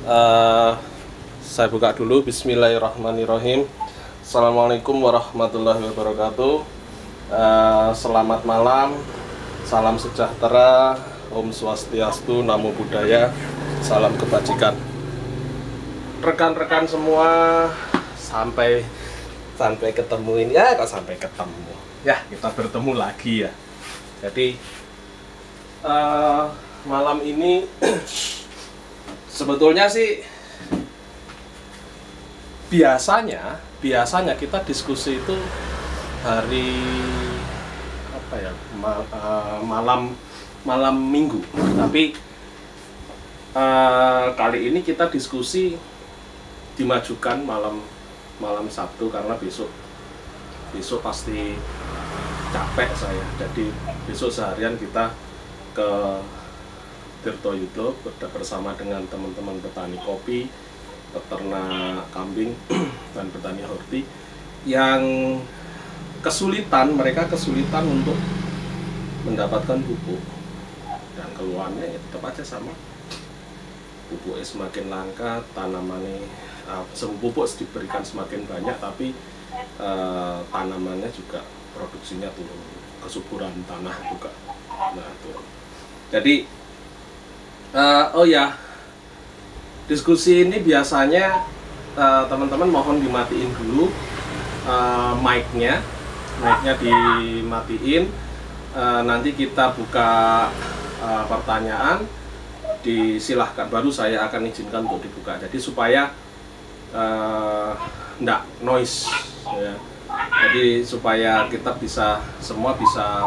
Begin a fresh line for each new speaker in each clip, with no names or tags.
Eh, saya buka dulu. Bismillahirrahmanirrahim. Assalamualaikum warahmatullahi wabarakatuh. Selamat malam, salam sejahtera, Om Swastiastu, Namo Buddhaya, salam kebajikan. Rekan-rekan semua, sampai ketemu ini ya, kok sampai ketemu ya, kita bertemu lagi ya. Jadi malam ini sebetulnya sih biasanya kita diskusi itu hari apa ya, malam minggu, tapi kali ini kita diskusi dimajukan malam Sabtu karena besok pasti capek saya. Jadi besok seharian kita ke Tirtoyudo bersama dengan teman-teman petani kopi, peternak kambing, dan petani horti yang mereka kesulitan untuk mendapatkan pupuk, dan keluhannya ya tetap aja sama, pupuknya semakin langka, tanamannya pupuk diberikan semakin banyak, tapi tanamannya juga produksinya turun, kesuburan tanah juga turun. Jadi diskusi ini biasanya teman-teman mohon dimatiin dulu mic-nya dimatiin. Nanti kita buka pertanyaan, disilahkan, baru saya akan izinkan untuk dibuka. Jadi supaya enggak noise ya. Jadi supaya kita semua bisa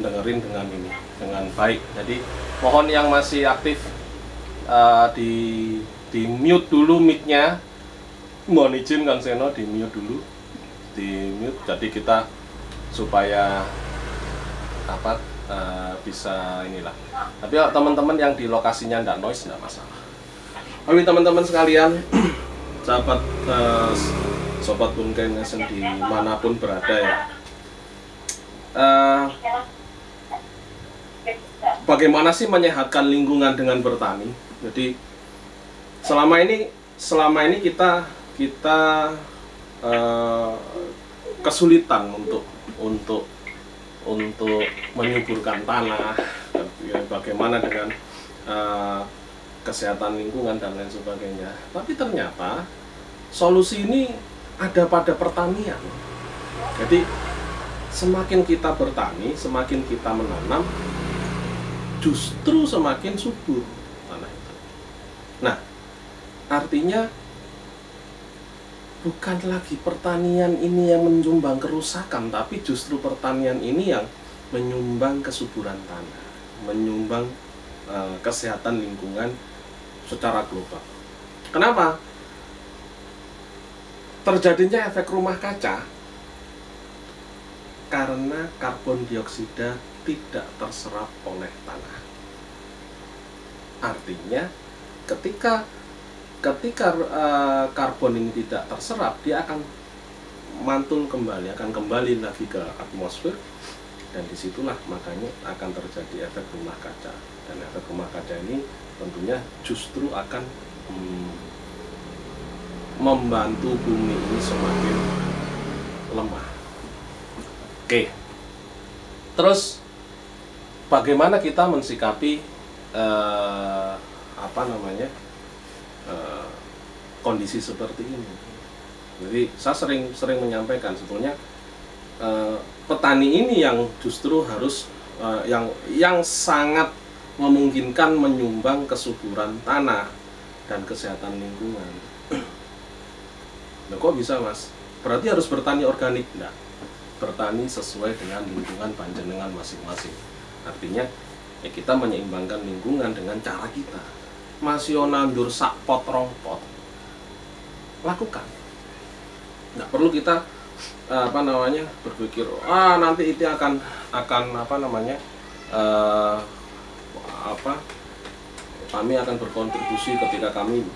dengerin dengan baik. Jadi mohon yang masih aktif di mute dulu mic-nya. Mohon izin Kang Seno, di mute dulu. Di mute, jadi kita supaya bisa inilah. Tapi teman-teman yang di lokasinya enggak noise, enggak masalah. Oke teman-teman sekalian, sobat Bungkai Nation dimanapun berada ya. Bagaimana sih menyehatkan lingkungan dengan bertani? Jadi selama ini kita kesulitan untuk menyuburkan tanah. Bagaimana dengan kesehatan lingkungan dan lain sebagainya. Tapi ternyata solusi ini ada pada pertanian. Jadi semakin kita bertani, semakin kita menanam, justru semakin subur tanah itu. Nah, artinya bukan lagi pertanian ini yang menyumbang kerusakan, tapi justru pertanian ini yang menyumbang kesuburan tanah, menyumbang kesehatan lingkungan secara global. Kenapa? Terjadinya efek rumah kaca karena karbon dioksida tidak terserap oleh tanah. Artinya ketika karbon ini tidak terserap, dia akan mantul kembali, akan kembali lagi ke atmosfer, dan disitulah makanya akan terjadi efek rumah kaca. Dan efek rumah kaca ini tentunya justru akan membantu bumi ini semakin lemah. Oke, terus bagaimana kita mensikapi kondisi seperti ini? Jadi saya sering menyampaikan sebetulnya petani ini yang justru harus yang sangat memungkinkan menyumbang kesuburan tanah dan kesehatan lingkungan. Nah, kok bisa Mas? Berarti harus bertani organik? Enggak. Bertani sesuai dengan lingkungan panjenengan masing-masing. Artinya ya kita menyeimbangkan lingkungan dengan cara kita. Masih nandur sak pot rong pot, lakukan. Nggak perlu kita berpikir nanti itu akan kami akan berkontribusi ketika kami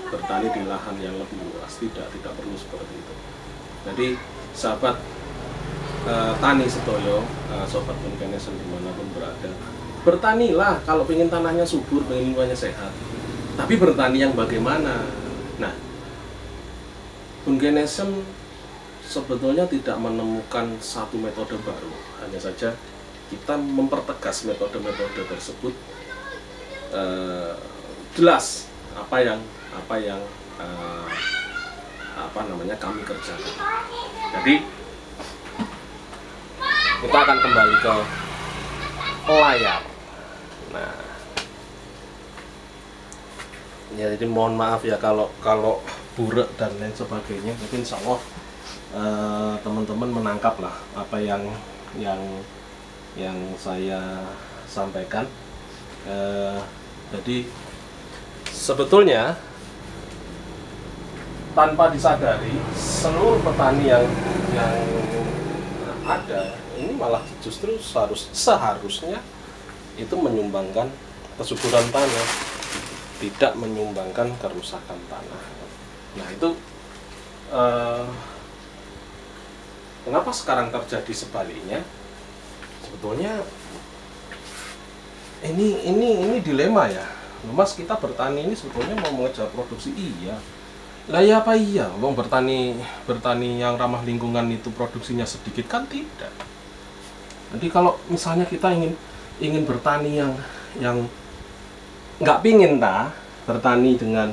bertani di lahan yang lebih luas. Tidak perlu seperti itu. Jadi sahabat tani sedoyo, sobat Bungkai Nation dimanapun berada, bertanilah kalau pengen tanahnya subur, pengen lingkungannya sehat. Tapi bertani yang bagaimana? Nah, Ungenesem sebetulnya tidak menemukan satu metode baru, hanya saja kita mempertegas metode-metode tersebut, jelas apa yang kami kerjakan. Jadi kita akan kembali ke layar. Nah, ya jadi mohon maaf ya kalau buruk dan lain sebagainya. Mungkin insya Allah teman-teman menangkap lah apa yang saya sampaikan. Jadi sebetulnya tanpa disadari seluruh petani yang ada ini malah justru seharusnya itu menyumbangkan kesuburan tanah, tidak menyumbangkan kerusakan tanah. Nah itu kenapa sekarang terjadi sebaliknya? Sebetulnya ini dilema ya. Mas, kita bertani ini sebetulnya mau mengejar produksi, iya. Lah ya apa iya? Wong bertani yang ramah lingkungan itu produksinya sedikit kan tidak. Jadi kalau misalnya kita ingin bertani yang nggak pingin bertani dengan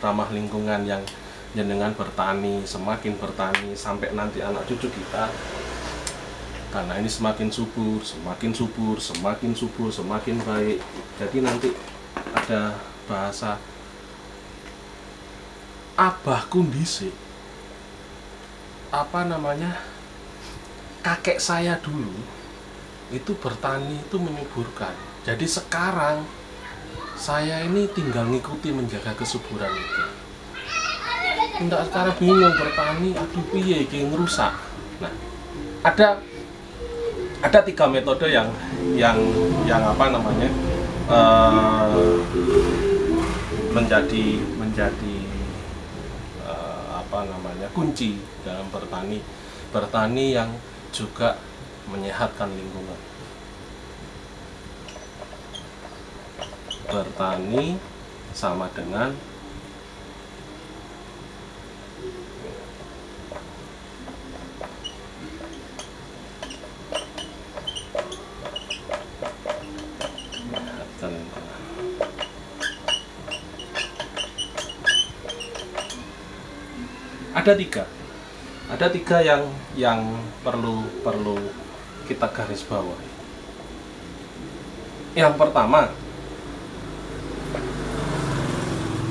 ramah lingkungan yang dengan bertani, semakin bertani sampai nanti anak cucu kita karena ini semakin subur, semakin baik. Jadi nanti ada bahasa abah kundisi, kakek saya dulu itu bertani itu menyuburkan. Jadi sekarang saya ini tinggal ngikuti menjaga kesuburan itu. Tidak sekarang bingung bertani, aduh piye iki ngerusak. Nah, ada 3 metode yang menjadi kunci dalam bertani yang juga menyehatkan lingkungan. Bertani sama dengan ada tiga yang perlu kita garis bawahi. Yang pertama,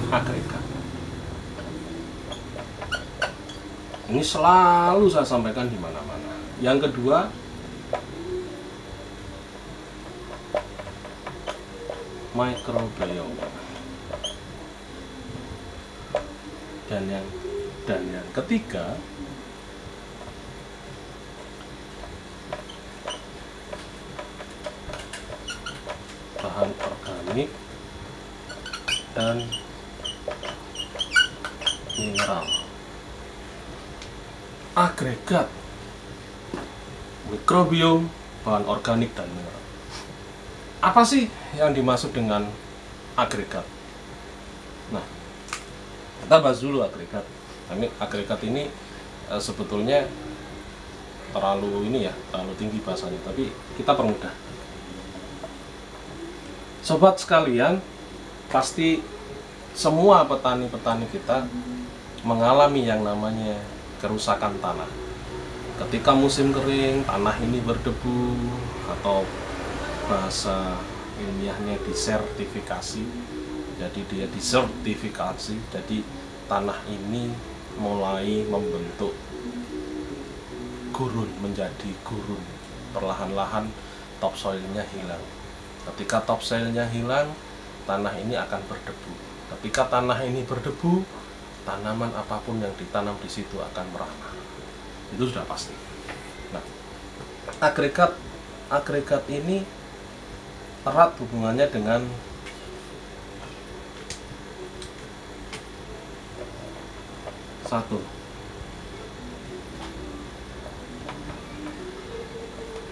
agregat. Ini selalu saya sampaikan di mana-mana. Yang kedua, microbiome. Dan yang ketiga, bahan organik dan mineral. Agregat, mikrobiom, bahan organik dan mineral. Apa sih yang dimaksud dengan agregat? Nah, kita bahas dulu agregat. Agregat ini sebetulnya terlalu tinggi bahasanya, tapi kita permudah. Sobat sekalian, pasti semua petani-petani kita mengalami yang namanya kerusakan tanah. Ketika musim kering, tanah ini berdebu, atau bahasa ilmiahnya disertifikasi. Jadi dia disertifikasi, jadi tanah ini mulai membentuk gurun, menjadi gurun. Perlahan-lahan topsoilnya hilang. Ketika topsoilnya hilang, tanah ini akan berdebu. Ketika tanah ini berdebu, tanaman apapun yang ditanam di situ akan merana. Itu sudah pasti. Nah, agregat ini erat hubungannya dengan satu,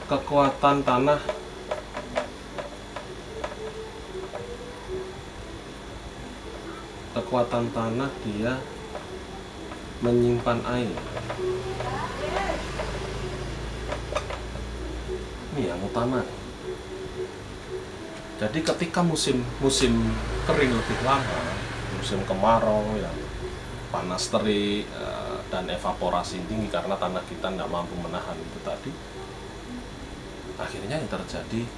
kekuatan tanah kekuatan tanah dia menyimpan air. Ini yang utama. Jadi ketika musim kering lebih lama, musim kemarau yang panas terik dan evaporasi tinggi karena tanah kita nggak mampu menahan itu tadi, akhirnya yang terjadi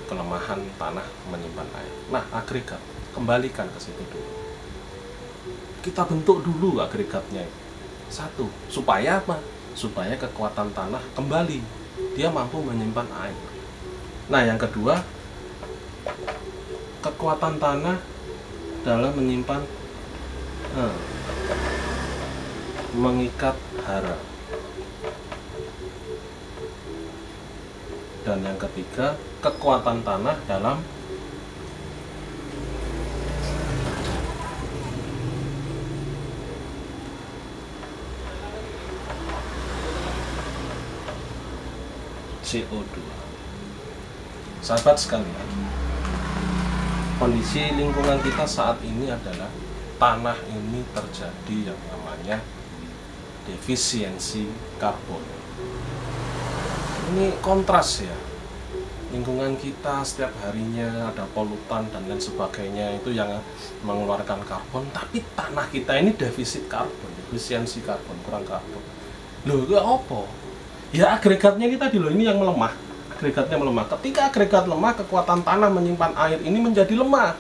kelemahan tanah menyimpan air. Nah, agregat kembalikan ke situ dulu. Kita bentuk dulu agregatnya. Satu, supaya apa? Supaya kekuatan tanah kembali, dia mampu menyimpan air. Nah, yang kedua, kekuatan tanah dalam menyimpan mengikat hara. Dan yang ketiga, kekuatan tanah dalam CO2. Sahabat sekalian, kondisi lingkungan kita saat ini adalah tanah ini terjadi yang namanya defisiensi karbon. Ini kontras ya. Lingkungan kita setiap harinya ada polutan dan lain sebagainya itu yang mengeluarkan karbon, tapi tanah kita ini defisit karbon, defisiensi karbon, kurang karbon. Loh, ya apa? Ya agregatnya kita loh, ini yang melemah. Agregatnya melemah. Ketika agregat lemah, kekuatan tanah menyimpan air ini menjadi lemah.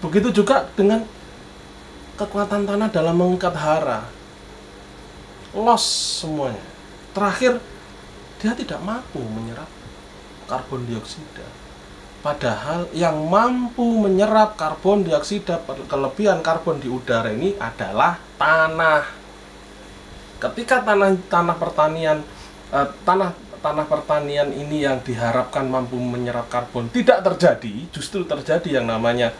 Begitu juga dengan kekuatan tanah dalam mengikat hara. Loss semuanya. Terakhir, dia tidak mampu menyerap karbon dioksida. Padahal yang mampu menyerap karbon dioksida, kelebihan karbon di udara ini adalah tanah. Ketika tanah pertanian ini yang diharapkan mampu menyerap karbon tidak terjadi, justru terjadi yang namanya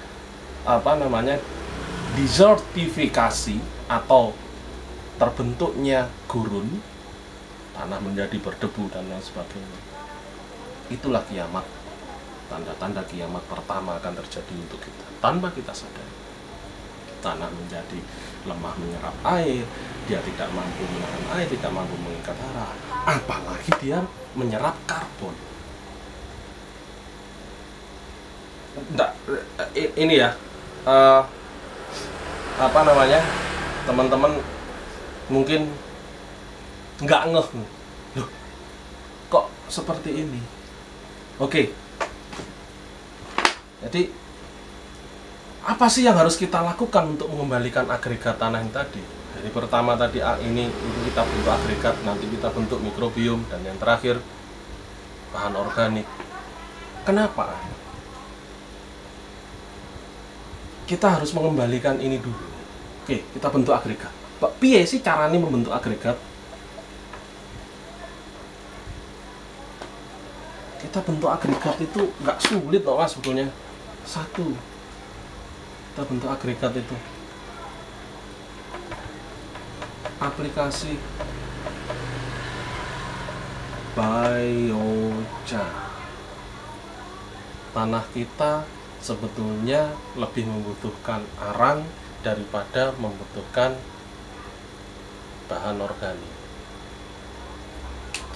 desertifikasi atau terbentuknya gurun, tanah menjadi berdebu dan lain sebagainya. Itulah kiamat. Tanda-tanda kiamat pertama akan terjadi untuk kita tanpa kita sadari. Tanah menjadi lemah menyerap air, dia tidak mampu menahan air, tidak mampu mengikat hara, apalagi dia menyerap karbon. Ini ya, teman-teman mungkin nggak ngeh, loh, kok seperti ini? Oke, jadi apa sih yang harus kita lakukan untuk mengembalikan agregat tanah yang tadi? Jadi pertama tadi ini kita bentuk agregat, nanti kita bentuk mikrobiom, dan yang terakhir bahan organik. Kenapa? Kita harus mengembalikan ini dulu. Oke, kita bentuk agregat. Piye sih caranya membentuk agregat? Kita bentuk agregat itu nggak sulit loh mas sebetulnya. Satu, kita bentuk agregat itu aplikasi biochar. Tanah kita sebetulnya lebih membutuhkan arang daripada membutuhkan bahan organik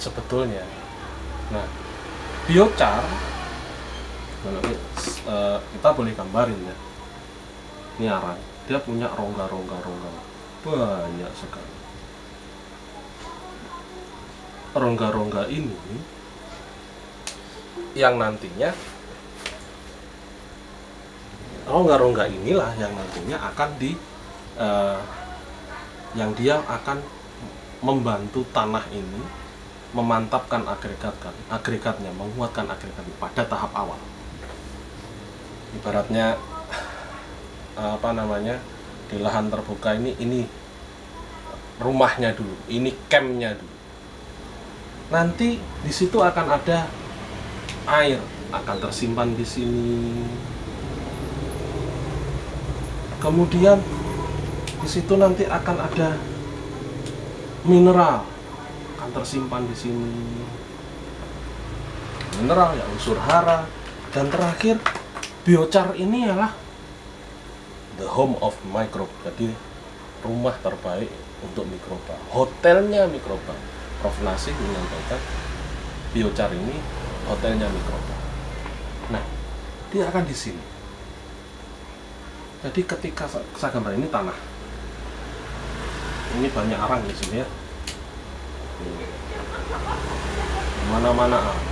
sebetulnya. Nah, biochar kita boleh gambarin ya. Ini arang, dia punya rongga-rongga banyak sekali. Rongga-rongga ini yang nantinya rongga-rongga inilah yang nantinya akan yang dia akan membantu tanah ini memantapkan agregatnya, menguatkan agregatnya pada tahap awal. Ibaratnya di lahan terbuka ini rumahnya dulu, ini campnya dulu. Nanti di situ akan ada air, akan tersimpan di sini. Kemudian di situ nanti akan ada mineral, akan tersimpan di sini. Mineral ya, unsur hara, dan terakhir biochar ini ialah the home of microbe. Jadi rumah terbaik untuk mikroba, hotelnya mikroba. Prof. Nasih menyampaikan biochar ini hotelnya mikroba. Nah, dia akan di sini. Jadi ketika saya gambar ini tanah, ini banyak arang di sini ya, mana-mana arang.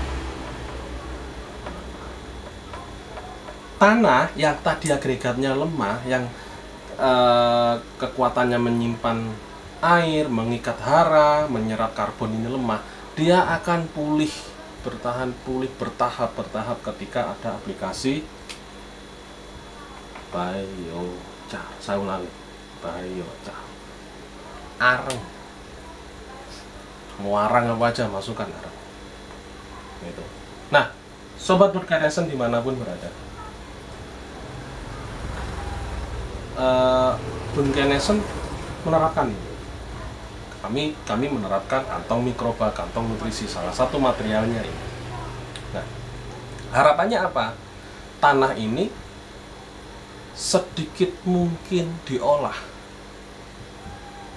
Tanah yang tadi agregatnya lemah, yang kekuatannya menyimpan air, mengikat hara, menyerap karbon ini lemah, dia akan pulih, bertahap ketika ada aplikasi biochar. Saya ulangi, biochar. Arang, mau arang apa aja masukkan arang. Gitu. Nah, sobat Burkenessen dimanapun berada, Burkenessen menerapkan ini. Kami menerapkan kantong mikroba, kantong nutrisi, salah satu materialnya ini. Nah, harapannya apa? Tanah ini sedikit mungkin diolah.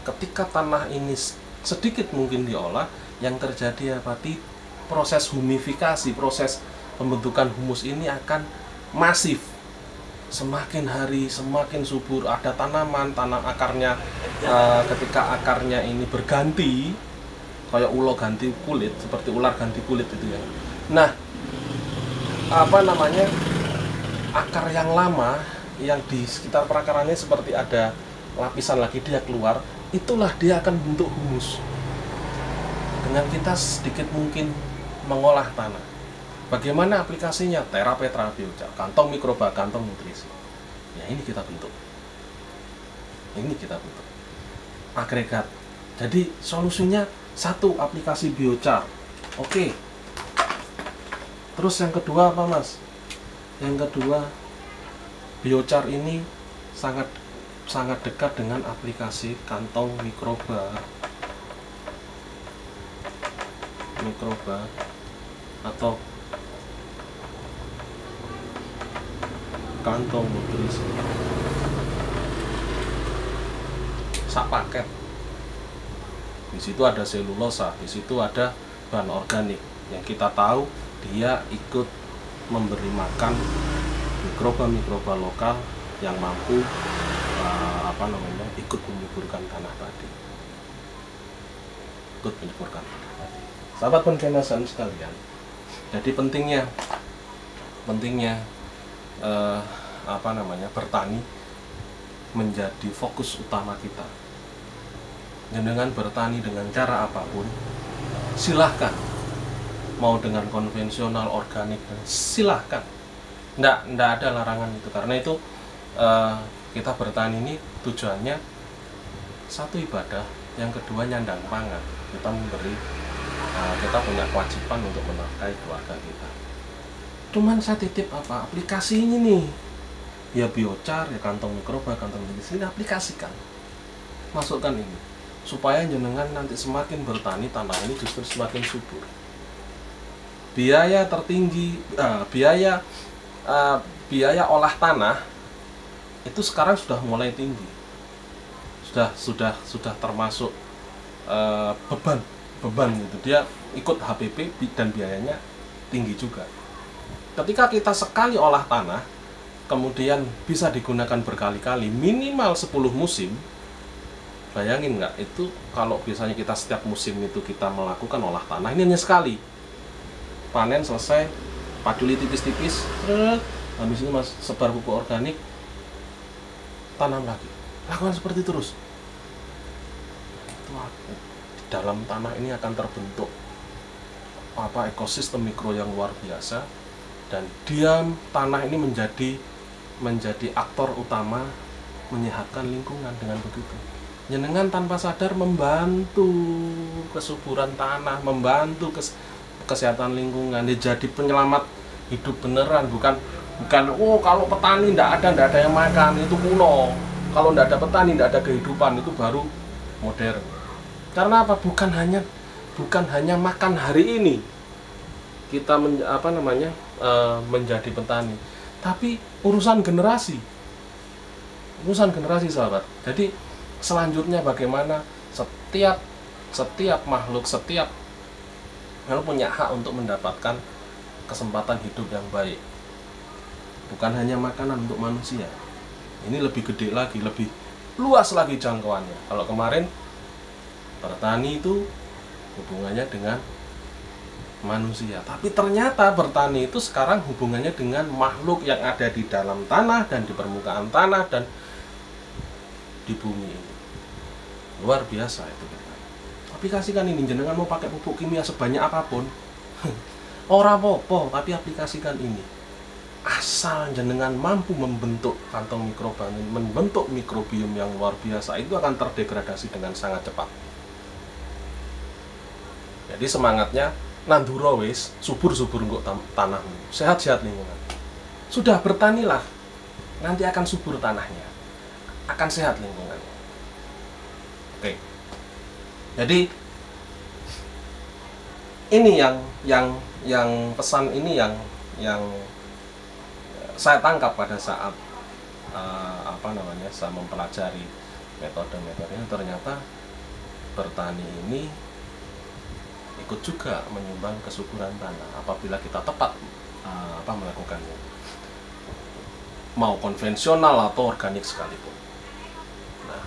Ketika tanah ini sedikit mungkin diolah, yang terjadi apa? Proses humifikasi, proses pembentukan humus ini akan masif. Semakin hari semakin subur, ada tanaman, tanam akarnya, ketika akarnya ini berganti, kayak ulo ganti kulit, seperti ular ganti kulit itu ya. Nah, akar yang lama, yang di sekitar perakarannya seperti ada lapisan lagi, dia keluar, itulah dia akan bentuk humus. Dengan kita sedikit mungkin mengolah tanah. Bagaimana aplikasinya? Terapetra biochar, kantong mikroba, kantong nutrisi. Ya, ini kita bentuk. Agregat. Jadi solusinya satu, aplikasi biochar. Oke. Terus yang kedua apa, Mas? Yang kedua, biochar ini sangat dekat dengan aplikasi kantong mikroba atau kantong nutrisi. Sak paket. Di situ ada selulosa, di situ ada bahan organik yang kita tahu dia ikut memberi makan mikroba lokal yang mampu ikut menyuburkan tanah tadi. Sahabat Burkenessen sekalian, jadi pentingnya bertani menjadi fokus utama kita. Dengan bertani dengan cara apapun, silahkan, mau dengan konvensional, organik, silahkan, nggak ada larangan itu. Karena itu kita bertani ini tujuannya satu ibadah, yang kedua nyandang pangan. Kita punya kewajiban untuk menafkahi keluarga kita. Cuman saya titip aplikasi ini nih, ya biochar, ya kantong mikroba, kantong nutrisi, ini aplikasikan, masukkan ini, supaya jenengan nanti semakin bertani, tanah ini justru semakin subur. Biaya tertinggi, biaya olah tanah itu sekarang sudah mulai tinggi, sudah termasuk beban gitu. Dia ikut HPP dan biayanya tinggi juga. Ketika kita sekali olah tanah, kemudian bisa digunakan berkali-kali, minimal 10 musim. Bayangin nggak, itu kalau biasanya kita setiap musim itu kita melakukan olah tanah, ini hanya sekali. Panen selesai, paduli tipis-tipis, habis itu sebar pupuk organik, tanam lagi. Lakukan seperti terus. Di dalam tanah ini akan terbentuk ekosistem mikro yang luar biasa, dan tanah ini menjadi aktor utama menyehatkan lingkungan. Dengan begitu, jenengan tanpa sadar membantu kesuburan tanah, membantu kesehatan lingkungan. Dia jadi penyelamat hidup beneran, bukan kalau petani ndak ada yang makan, itu kuno. Kalau ndak ada petani, ndak ada kehidupan, itu baru modern. Karena apa? Bukan hanya makan hari ini kita menjadi petani, tapi urusan generasi. urusan generasi sahabat. Jadi selanjutnya bagaimana setiap makhluk, setiap punya hak untuk mendapatkan kesempatan hidup yang baik. Bukan hanya makanan untuk manusia. Ini lebih gede lagi, lebih luas lagi jangkauannya. Kalau kemarin bertani itu hubungannya dengan manusia, tapi ternyata bertani itu sekarang hubungannya dengan makhluk yang ada di dalam tanah dan di permukaan tanah dan di bumi ini. Luar biasa itu kita. Aplikasikan ini, jenengan mau pakai pupuk kimia sebanyak apapun ora apa-apa, tapi aplikasikan ini. Asal jenengan mampu membentuk kantong mikroba, membentuk mikrobiom yang luar biasa, itu akan terdegradasi dengan sangat cepat. Jadi semangatnya nandura wis, subur-subur nggo tanahmu, sehat-sehat lingkungan. Sudah bertanilah, nanti akan subur tanahnya, akan sehat lingkungan. Oke. Jadi ini yang pesan ini yang saya tangkap pada saat saya mempelajari metode-metodenya. Ternyata bertani ini ikut juga menyumbang kesuburan tanah apabila kita tepat melakukannya, mau konvensional atau organik sekalipun. Nah,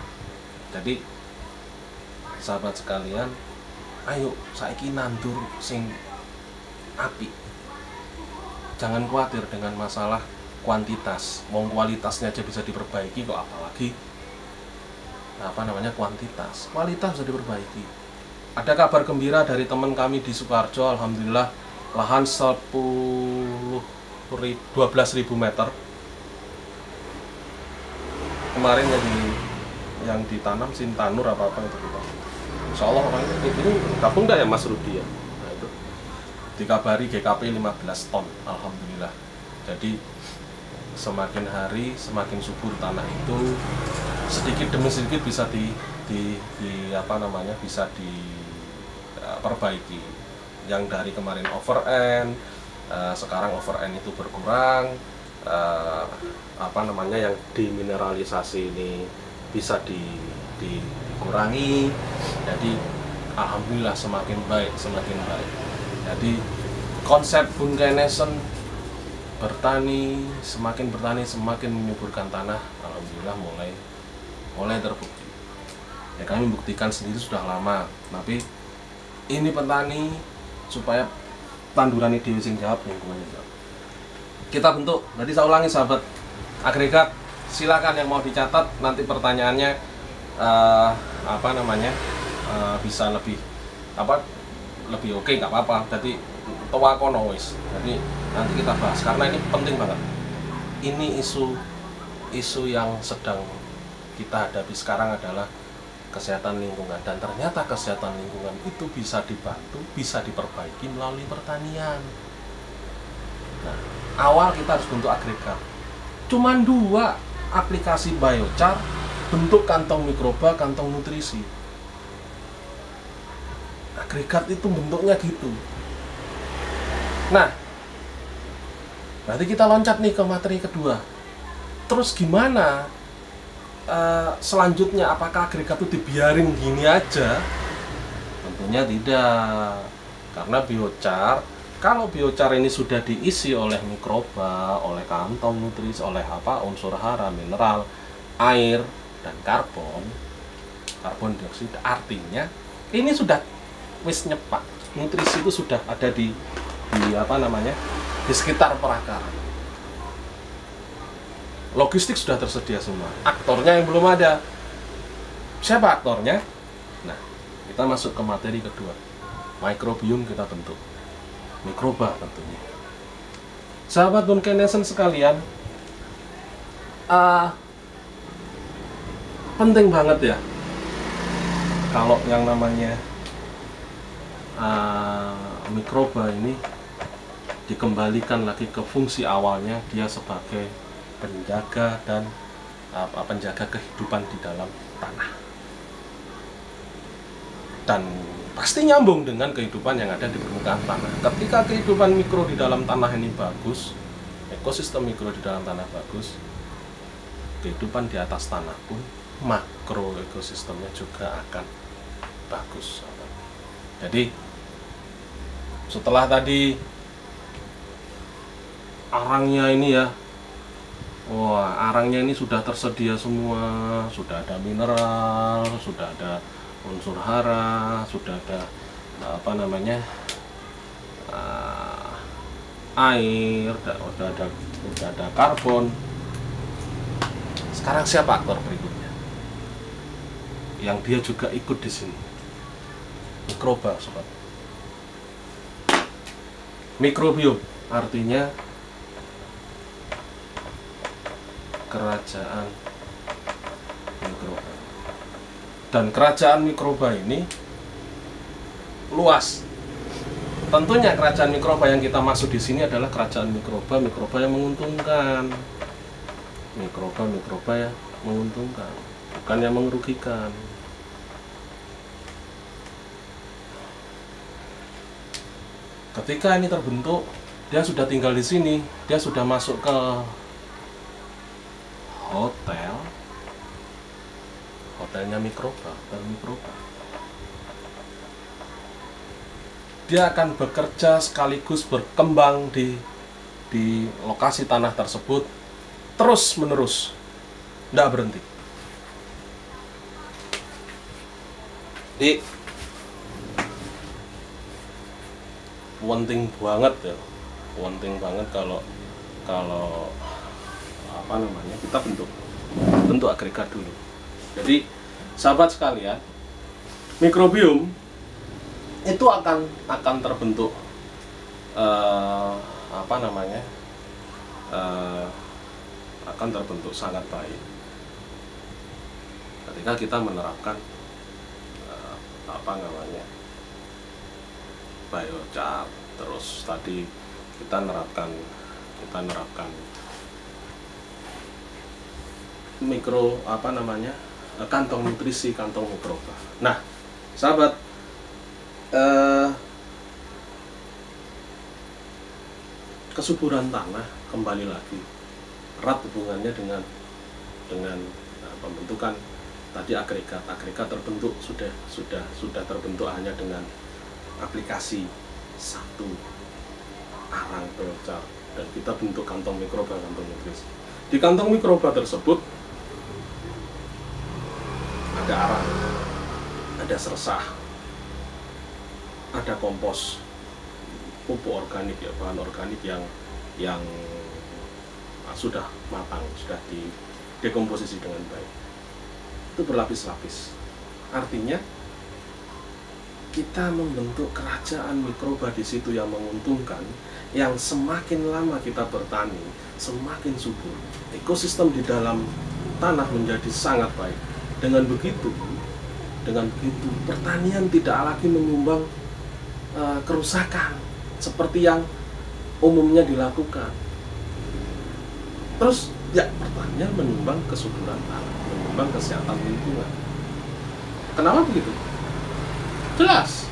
jadi sahabat sekalian, ayo saiki nandur sing apik. Jangan khawatir dengan masalah kuantitas, mau kualitasnya aja bisa diperbaiki kok, apalagi kuantitas. Kualitas bisa diperbaiki. Ada kabar gembira dari teman kami di Sukoharjo, alhamdulillah lahan 12.000 meter kemarin yang ditanam sintanur apa itu kita. Insya Allah ini gabung enggak ya Mas Rudi ya? Nah, itu dikabari GKP 15 ton, alhamdulillah. Jadi semakin hari semakin subur tanah itu, sedikit demi sedikit bisa bisa diperbaiki. Yang dari kemarin over end, sekarang over end itu berkurang, yang demineralisasi ini bisa dikurangi. Jadi alhamdulillah semakin baik. Jadi konsep Bunkenesen semakin bertani semakin menyuburkan tanah, alhamdulillah mulai terbukti. Ya, kami buktikan sendiri sudah lama, tapi ini petani supaya tanduran ini sing jawab lingkungannya jawab. Kita bentuk, nanti saya ulangi sahabat, agregat silakan yang mau dicatat, nanti pertanyaannya bisa lebih oke, nggak apa-apa. Jadi tua kono wis. Jadi nanti kita bahas karena ini penting banget. Ini isu yang sedang kita hadapi sekarang adalah kesehatan lingkungan, dan ternyata kesehatan lingkungan itu bisa dibantu, bisa diperbaiki melalui pertanian. Nah, awal kita harus bentuk agregat. Cuman 2 aplikasi biochar, bentuk kantong mikroba, kantong nutrisi. Agregat itu bentuknya gitu. Nah, berarti kita loncat nih ke materi kedua. Terus gimana selanjutnya? Apakah agregat itu dibiarin gini aja? Tentunya tidak. Karena biochar, kalau biochar ini sudah diisi oleh mikroba, oleh kantong nutrisi, oleh unsur hara, mineral, air, dan karbon dioksida, artinya ini sudah wis nyepak. Nutrisi itu sudah ada di sekitar perakaran. Logistik sudah tersedia semua. Aktornya yang belum ada. Siapa aktornya? Nah, kita masuk ke materi kedua. Mikrobiom kita bentuk. Mikroba tentunya. Sahabat Bunkenesen sekalian, penting banget ya kalau yang namanya mikroba ini dikembalikan lagi ke fungsi awalnya, dia sebagai penjaga dan penjaga kehidupan di dalam tanah, dan pasti nyambung dengan kehidupan yang ada di permukaan tanah. Ketika kehidupan mikro di dalam tanah ini bagus, ekosistem mikro di dalam tanah bagus, kehidupan di atas tanah pun makro ekosistemnya juga akan bagus. Jadi setelah tadi arangnya ini ya, wah, arangnya ini sudah tersedia semua, sudah ada mineral, sudah ada unsur hara, sudah ada air, udah ada karbon. Sekarang siapa aktor berikutnya? Yang dia juga ikut di sini. Mikroba, sobat. Mikrobiom artinya kerajaan mikroba. Dan kerajaan mikroba ini luas. Tentunya kerajaan mikroba yang kita maksud di sini adalah kerajaan mikroba yang menguntungkan. Mikroba yang menguntungkan, bukan yang merugikan. Ketika ini terbentuk, dia sudah tinggal di sini, dia sudah masuk ke hotelnya mikroba, Dia akan bekerja sekaligus berkembang di lokasi tanah tersebut terus menerus, tidak berhenti. Jadi penting banget ya, kalau kita bentuk agregat dulu. Jadi sahabat sekalian, mikrobiom itu akan terbentuk akan terbentuk sangat baik ketika kita menerapkan biochar. Terus tadi kita nerapkan kantong nutrisi, kantong mikroba. Nah, sahabat, kesuburan tanah kembali lagi erat hubungannya dengan pembentukan tadi agregat terbentuk sudah terbentuk hanya dengan aplikasi satu arang biochar, dan kita bentuk kantong mikroba, kantong nutrisi. Di kantong mikroba tersebut ada arang, ada sersah, ada kompos, pupuk organik ya, bahan organik yang sudah matang, sudah didekomposisi dengan baik. Itu berlapis-lapis. Artinya kita membentuk kerajaan mikroba di situ yang menguntungkan, yang semakin lama kita bertani, semakin subur. Ekosistem di dalam tanah menjadi sangat baik. Dengan begitu, pertanian tidak lagi menyumbang kerusakan seperti yang umumnya dilakukan. Terus ya, pertanian menyumbang kesuburan tanah, menyumbang kesehatan lingkungan. Kenapa begitu? Jelas.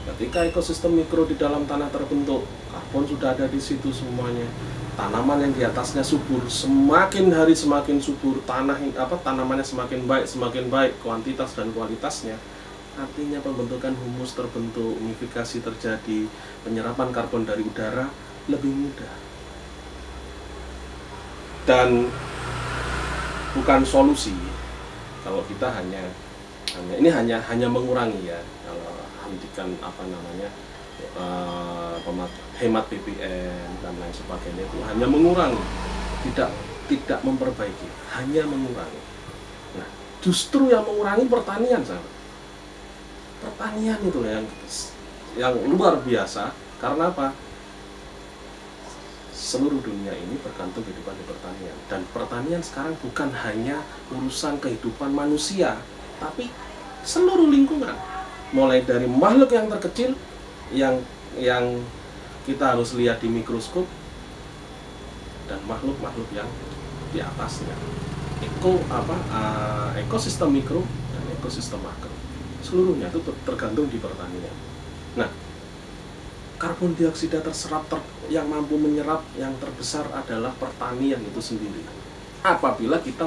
Ketika ekosistem mikro di dalam tanah terbentuk, karbon sudah ada di situ semuanya. Tanaman yang di atasnya subur, semakin hari semakin subur, tanamannya semakin baik kuantitas dan kualitasnya. Artinya pembentukan humus terbentuk, umifikasi terjadi, penyerapan karbon dari udara lebih mudah. Dan bukan solusi kalau kita hanya mengurangi ya, kalau hentikan hemat BBM dan lain sebagainya, itu hanya mengurangi, tidak memperbaiki, hanya mengurangi. Nah, justru yang mengurangi pertanian, sahabat. Pertanian itu yang luar biasa. Karena apa? Seluruh dunia ini bergantung kehidupan di pertanian, dan pertanian sekarang bukan hanya urusan kehidupan manusia, tapi seluruh lingkungan, mulai dari makhluk yang terkecil yang kita harus lihat di mikroskop, dan makhluk-makhluk yang di atasnya. Ekosistem mikro dan ekosistem makro, seluruhnya itu tergantung di pertanian. Nah, karbon dioksida terserap yang mampu menyerap yang terbesar adalah pertanian itu sendiri. apabila kita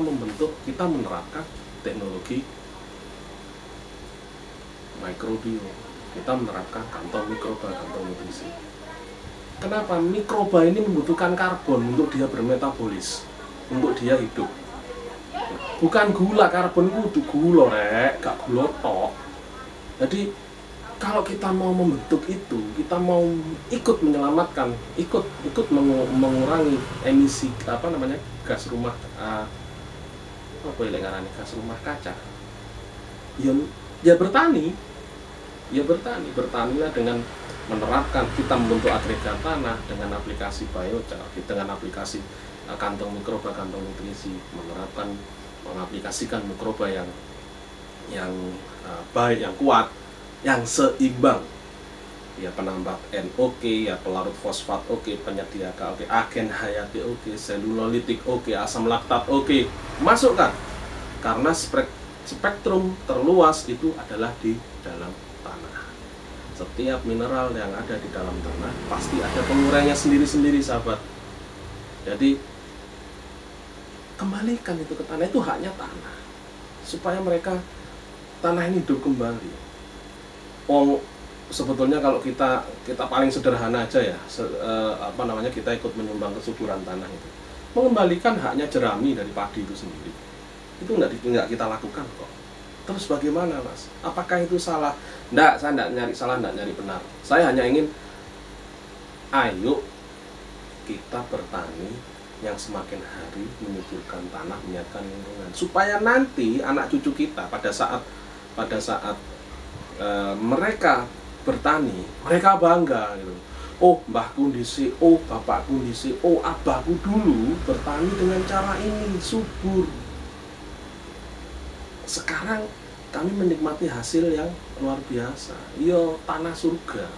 menerapkan teknologi microbiome, kita menerapkan kantong mikroba, kantong nutrisi. Kenapa? Mikroba ini membutuhkan karbon untuk dia bermetabolis, untuk dia hidup. Bukan gula, karbon itu gula rek, gak gula tok. Jadi kalau kita mau membentuk itu, kita mau ikut menyelamatkan, ikut mengurangi emisi gas rumah gas rumah kaca. Ya bertanilah dengan menerapkan, kita membentuk agregat tanah dengan aplikasi biochar, dengan aplikasi kantong mikroba, kantong nutrisi, mengaplikasikan mikroba yang baik, yang kuat, yang seimbang, ya penambah N oke, ya pelarut fosfat oke, penyedia K oke, agen hayati oke, selulolitik oke, asam laktat oke, masukkan, karena spektrum terluas itu adalah di dalam tanah. Setiap mineral yang ada di dalam tanah pasti ada pengurainya sendiri-sendiri, sahabat. Jadi kembalikan itu ke tanah, itu haknya tanah, supaya tanah ini hidup kembali. Sebetulnya kalau kita paling sederhana aja ya, kita ikut menyumbang kesuburan tanah itu, mengembalikan haknya jerami dari padi itu sendiri. Itu nggak kita lakukan kok. Terus bagaimana, Mas? Apakah itu salah? Saya nggak nyari salah, nggak nyari benar. Saya hanya ingin, ayo kita bertani yang semakin hari menyuburkan tanah, menyiapkan lingkungan, supaya nanti anak cucu kita pada saat mereka bertani, mereka bangga gitu. Oh, mbahku ndisi, oh bapakku ndisi, oh abahku dulu bertani dengan cara ini, subur. Sekarang kami menikmati hasil yang luar biasa. Iya, tanah surga.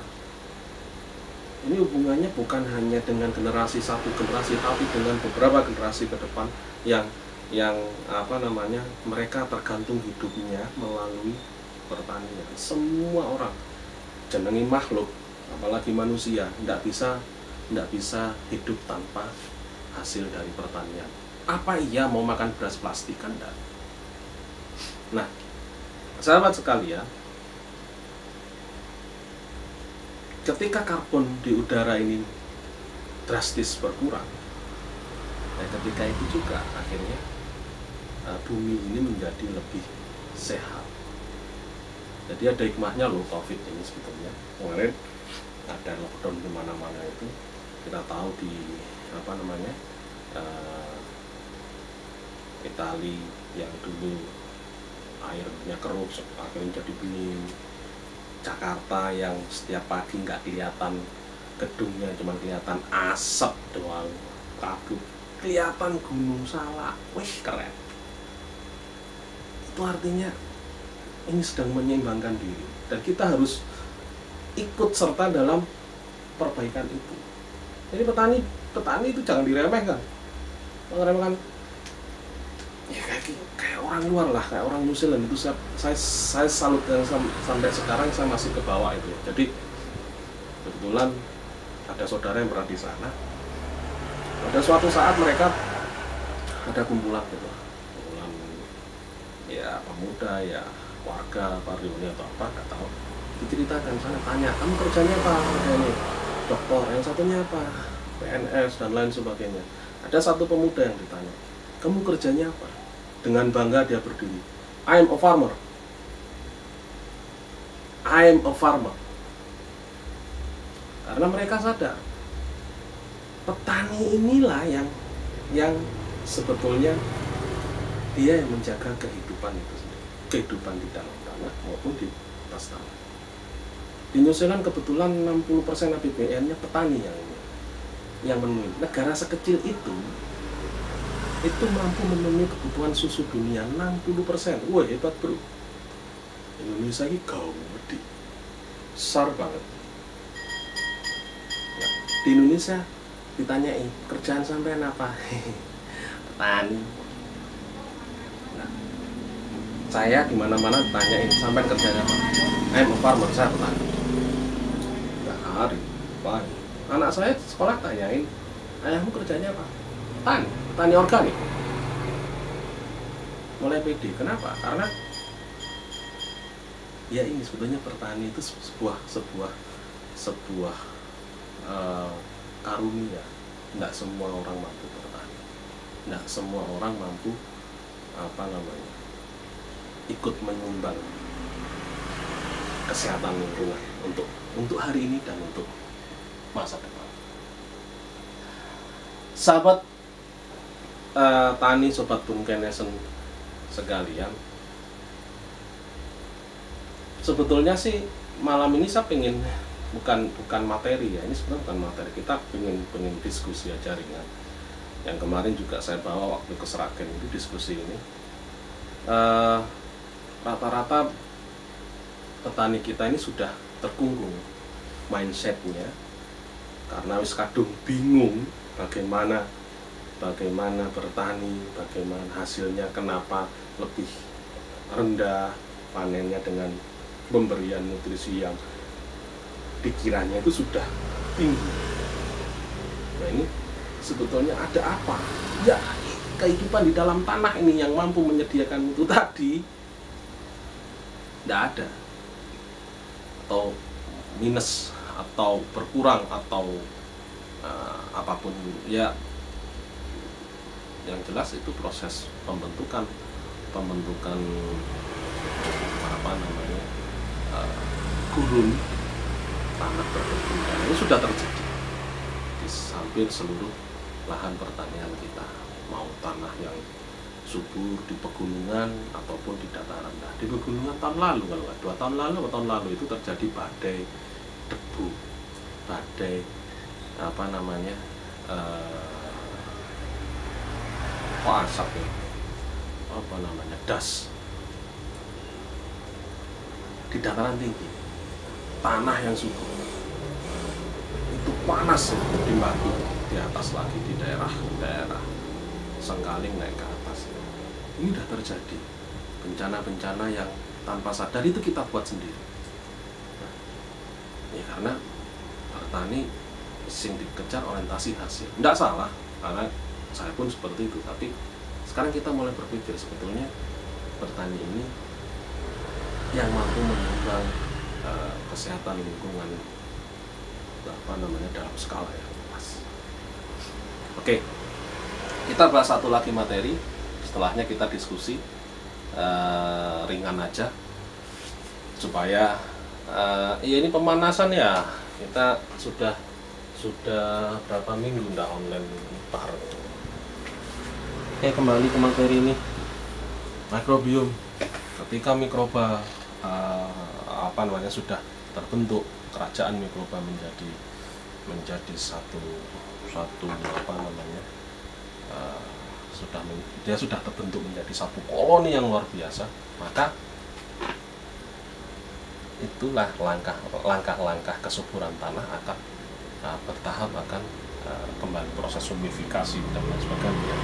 Ini hubungannya bukan hanya dengan generasi satu generasi, tapi dengan beberapa generasi ke depan yang mereka tergantung hidupnya melalui pertanian. Semua orang, jenengi makhluk, apalagi manusia, tidak bisa hidup tanpa hasil dari pertanian. Apa iya mau makan beras plastik? Kan enggak. Nah, sahabat sekalian, ketika karbon di udara ini drastis berkurang, ketika itu juga akhirnya bumi ini menjadi lebih sehat. Jadi ada hikmahnya loh COVID ini sebetulnya. Kemarin ada lockdown di mana-mana itu, kita tahu di Itali yang dulu airnya keruh akhirnya jadi bening, Jakarta yang setiap pagi nggak kelihatan gedungnya, cuma kelihatan asap doang, kabut, kelihatan Gunung Salak, wih keren. Itu artinya ini sedang menyeimbangkan diri, dan kita harus ikut serta dalam perbaikan itu. Jadi petani itu jangan diremehkan, ya kayak orang luar lah, kayak orang New Zealand itu saya salut, dan sampai sekarang saya masih ke bawah itu. Jadi kebetulan ada saudara yang berada di sana. Pada suatu saat mereka ada kumpulan ya pemuda, ya warga, reuni atau apa, nggak tahu. Diceritakan sana, tanya, kamu kerjanya apa? Ini dokter, yang satunya apa? PNS dan lain sebagainya. Ada satu pemuda yang ditanya, kamu kerjanya apa? Dengan bangga dia berdiri, I am a farmer. I am a farmer. Karena mereka sadar, petani inilah yang sebetulnya dia yang menjaga kehidupan itu sendiri, kehidupan di dalam tanah maupun di atas tanah. Di New Zealand kebetulan 60% APBN-nya petani yang memenuhi. Negara sekecil itu mampu memenuhi kebutuhan susu dunia 60%. Wah, hebat bro. Indonesia ini gede, besar banget. Nah, di Indonesia ditanyai kerjaan sampean apa? Petani. Nah, saya di mana-mana ditanyain sampean kerjanya apa? I'm a farmer, saya petani. Nah, hari pagi anak saya sekolah tanyain, ayahmu kerjanya apa? Petani organik. mulai pede. Kenapa? Karena ya ini sebetulnya bertani itu sebuah karunia. Nggak semua orang mampu bertani, nggak semua orang mampu ikut menyumbang kesehatan lingkungan untuk hari ini dan untuk masa depan. Sahabat tani, sobat Bunkenesen sekalian, sebetulnya sih malam ini saya pengen bukan materi ya, ini sebenarnya bukan materi, kita pengen diskusi aja ringan. Yang kemarin juga saya bawa waktu ke Sragen itu diskusi ini. Rata-rata petani kita ini sudah terkungkung mindsetnya karena wis kadung bingung bagaimana bertani, bagaimana hasilnya, kenapa lebih rendah panennya dengan pemberian nutrisi yang pikirannya itu sudah tinggi. Nah ini sebetulnya ada apa? Ya kehidupan di dalam tanah ini yang mampu menyediakan itu tadi tidak ada, atau minus, atau berkurang, atau apapun ya. Yang jelas itu proses pembentukan gurun tanah perkebunan ini sudah terjadi di hampir seluruh lahan pertanian kita, mau tanah yang subur di pegunungan ataupun di dataran rendah. Di pegunungan tahun lalu, kalau nggak 2 tahun lalu atau tahun lalu itu terjadi badai debu, badai asap ya, das di dataran tinggi, tanah yang subur itu panas dibagi di atas lagi di daerah Sengkaling naik ke atas. Ini sudah terjadi bencana-bencana yang tanpa sadar itu kita buat sendiri. Nah, ya karena petani sing dikejar orientasi hasil, tidak salah, karena saya pun seperti itu. Tapi sekarang kita mulai berpikir sebetulnya petani ini yang mampu menyumbang kesehatan lingkungan dalam skala yang luas. Oke, kita bahas satu lagi materi, setelahnya kita diskusi ringan aja supaya ya ini pemanasan ya. Kita sudah berapa minggu ndak online bareng. Kembali ke materi ini, mikrobiom. Ketika mikroba sudah terbentuk, kerajaan mikroba menjadi satu dia sudah terbentuk menjadi satu koloni yang luar biasa, maka itulah langkah-langkah kesuburan tanah akan bertahap akan kembali proses humifikasi dan lain sebagainya.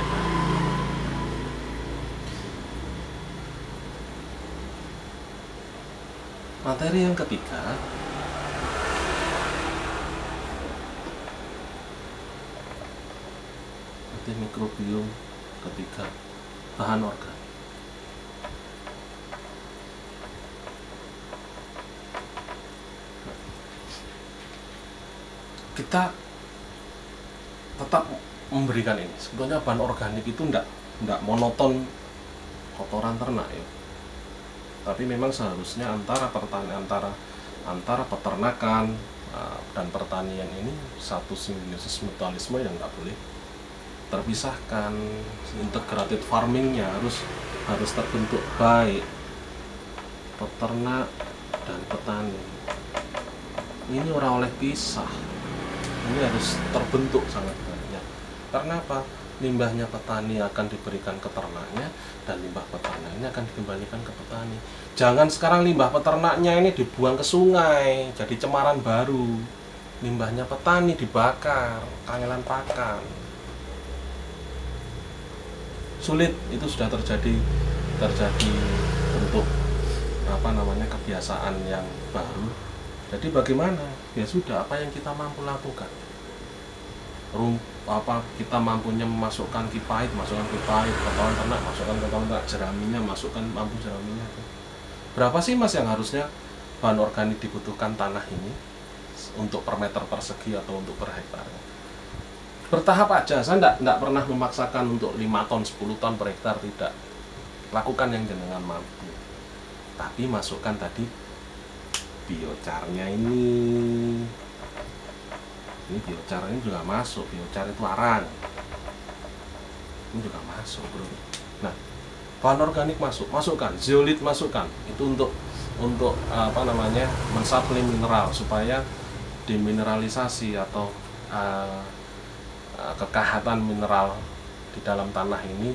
Materi yang ketiga, mikrobiom ketika bahan organik. Kita tetap memberikan ini. Sebetulnya bahan organik itu enggak monoton kotoran ternak ya. Tapi memang seharusnya antara peternakan dan pertanian ini satu simbiosis mutualisme yang nggak boleh terpisahkan. Integrated farmingnya harus terbentuk baik, peternak dan petani ini ora oleh pisah, ini harus terbentuk sangat banyak. Karena apa? Limbahnya petani akan diberikan ke ternaknya, dan limbah peternak ini akan dikembalikan ke petani. Jangan sekarang limbah peternaknya ini dibuang ke sungai jadi cemaran baru, limbahnya petani dibakar, kangelan pakan. Sulit, itu sudah terjadi bentuk kebiasaan yang baru. Jadi bagaimana? Ya sudah, apa yang kita mampu lakukan. kita mampunya memasukkan kipahit, kotoran ternak, masukkan kotoran ternak, jeraminya, masukkan mampu jeraminya. Berapa sih Mas yang harusnya bahan organik dibutuhkan tanah ini untuk per meter persegi atau untuk per hektar? Bertahap aja, saya enggak pernah memaksakan untuk 5 ton, 10 ton per hektar, tidak. Lakukan yang jenengan mampu. Tapi masukkan tadi biocarnya ini. Ini biocar ini juga masuk, biocar itu arang. Ini juga masuk, bro. Nah, bahan organik masukkan, zeolit masukkan. Itu untuk mensuplai mineral supaya demineralisasi atau kekahatan mineral di dalam tanah ini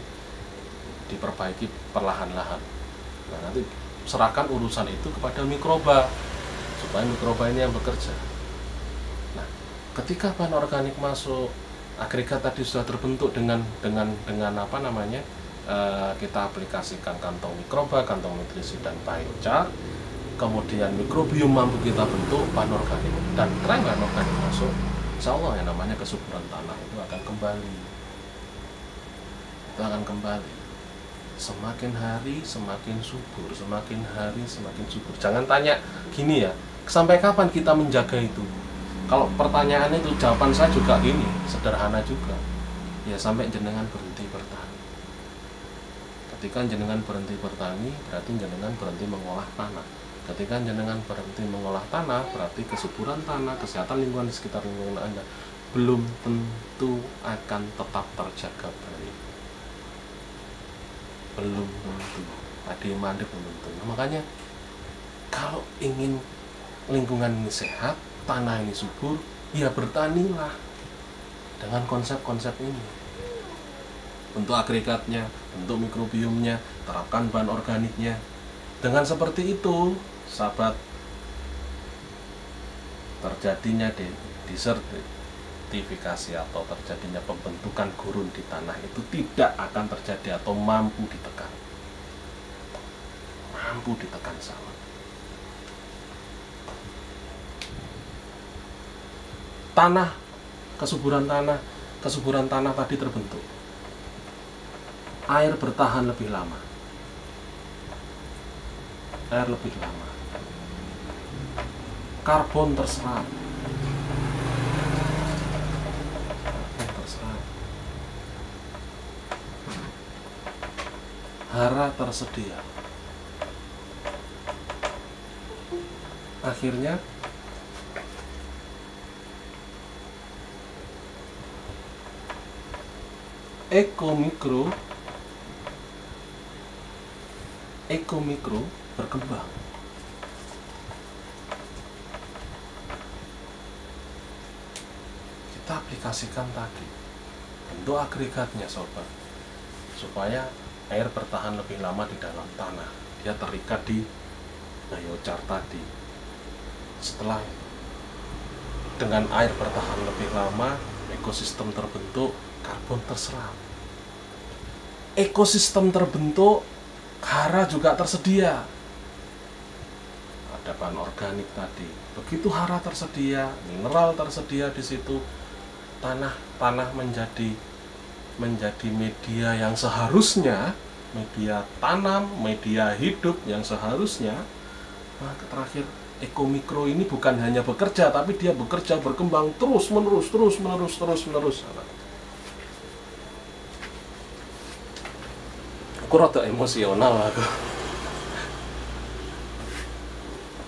diperbaiki perlahan-lahan. Nah, nanti serahkan urusan itu kepada mikroba supaya mikroba ini yang bekerja. Nah, ketika bahan organik masuk, agregat tadi sudah terbentuk dengan kita aplikasikan kantong mikroba, kantong nutrisi dan biochar, kemudian mikrobiom mampu kita bentuk bahan organik, dan tren bahan organik masuk, insya Allah yang namanya kesuburan tanah itu akan kembali. Semakin hari semakin subur, semakin hari semakin subur. Jangan tanya gini ya, sampai kapan kita menjaga itu? Kalau pertanyaannya itu, jawaban saya juga gini, sederhana juga. Ya sampai jenengan berhenti bertani. Ketika jenengan berhenti bertani, berarti jenengan berhenti mengolah tanah. Ketika jenengan berhenti mengolah tanah, berarti kesuburan tanah, kesehatan lingkungan di sekitar lingkungan Anda belum tentu akan tetap terjaga baik. Belum tentu. Tadi mandek belum tentu. Nah, makanya kalau ingin lingkungan ini sehat, tanah ini subur, ya bertanilah dengan konsep-konsep ini. Bentuk agregatnya, bentuk mikrobiomnya, terapkan bahan organiknya. Dengan seperti itu, sahabat, terjadinya desertifikasi atau terjadinya pembentukan gurun di tanah itu tidak akan terjadi atau mampu ditekan. Mampu ditekan, sahabat. Kesuburan tanah tadi terbentuk. Air bertahan lebih lama. Karbon terserap. Hara tersedia. Akhirnya Eko mikro berkembang. Kita aplikasikan tadi bentuk agregatnya, sobat, supaya air bertahan lebih lama di dalam tanah. Dia terikat di biochar tadi. Setelah dengan air bertahan lebih lama, ekosistem terbentuk, karbon terserap. Ekosistem terbentuk, hara juga tersedia. Ada bahan organik tadi. Begitu hara tersedia, mineral tersedia di situ, tanah menjadi media yang seharusnya, media tanam, media hidup yang seharusnya. Nah, terakhir, ekomikro ini bukan hanya bekerja, tapi dia bekerja berkembang terus menerus. Aku rada emosional aku.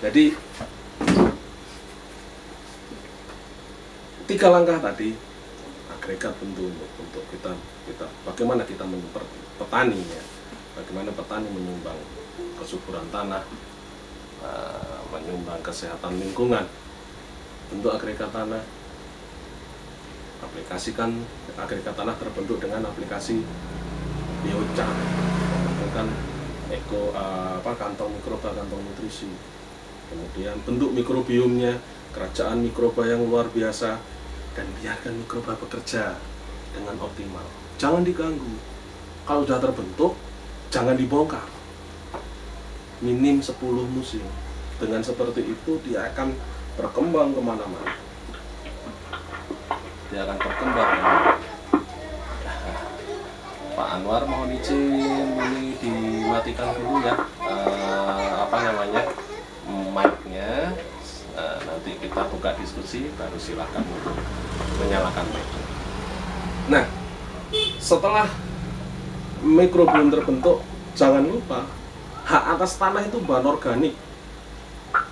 Jadi 3 langkah tadi, agregat tentu untuk kita bagaimana kita petani ya, bagaimana petani menyumbang kesuburan tanah, menyumbang kesehatan lingkungan. Bentuk agregat tanah, aplikasikan agregat tanah terbentuk dengan aplikasi biochar, menggunakan kantong mikroba, kantong nutrisi. Kemudian bentuk mikrobiomnya, kerajaan mikroba yang luar biasa, dan biarkan mikroba bekerja dengan optimal. Jangan diganggu. Kalau sudah terbentuk, jangan dibongkar. Minim 10 musim. Dengan seperti itu dia akan berkembang kemana-mana. Dia akan berkembang. luar, mohon izin ini dimatikan dulu ya, mic-nya. Nanti kita buka diskusi, baru silakan untuk menyalakan mic. Nah, setelah mikro belum terbentuk, jangan lupa hak atas tanah itu bahan organik.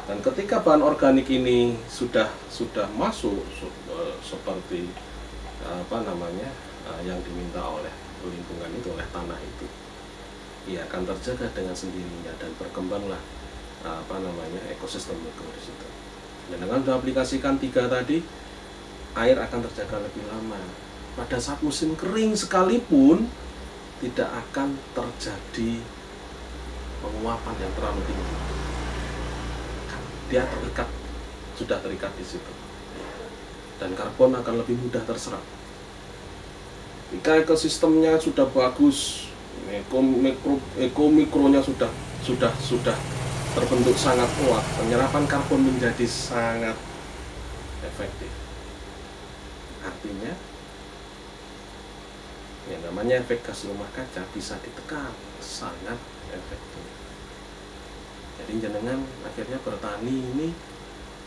Dan ketika bahan organik ini sudah masuk seperti yang diminta oleh lingkungan itu, oleh tanah itu, ia akan terjaga dengan sendirinya dan berkembanglah ekosistem mikro di situ. Dan dengan diaplikasikan 3 tadi, air akan terjaga lebih lama. Pada saat musim kering sekalipun tidak akan terjadi penguapan yang terlalu tinggi. Dia sudah terikat di situ, dan karbon akan lebih mudah terserap. Jika ekosistemnya sudah bagus, mikronya sudah terbentuk sangat kuat, penyerapan karbon menjadi sangat efektif. Artinya, yang namanya efek gas rumah kaca bisa ditekan sangat efektif. Jadi jenengan akhirnya bertani ini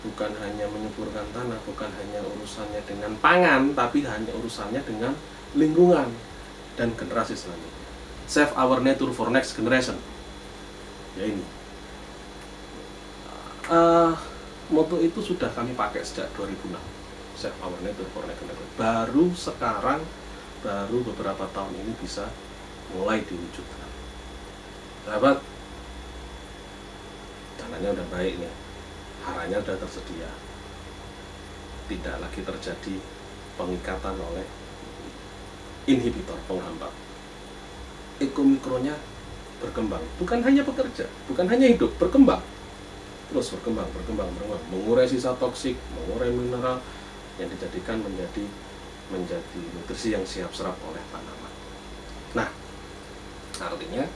bukan hanya menyuburkan tanah, bukan hanya urusannya dengan pangan, tapi hanya urusannya dengan lingkungan dan generasi selanjutnya. Save our nature for next generation. Ya ini. Moto itu sudah kami pakai sejak 2006. Save our nature for next generation. Baru beberapa tahun ini bisa mulai diwujudkan. Sahabat, tanahnya udah baik nih, haranya udah tersedia, tidak lagi terjadi pengikatan oleh inhibitor, penghambat. Ekomikronya berkembang, bukan hanya bekerja, bukan hanya hidup, berkembang, terus berkembang, mengurai sisa toksik, mengurai mineral yang dijadikan menjadi nutrisi yang siap serap oleh tanaman. Nah, artinya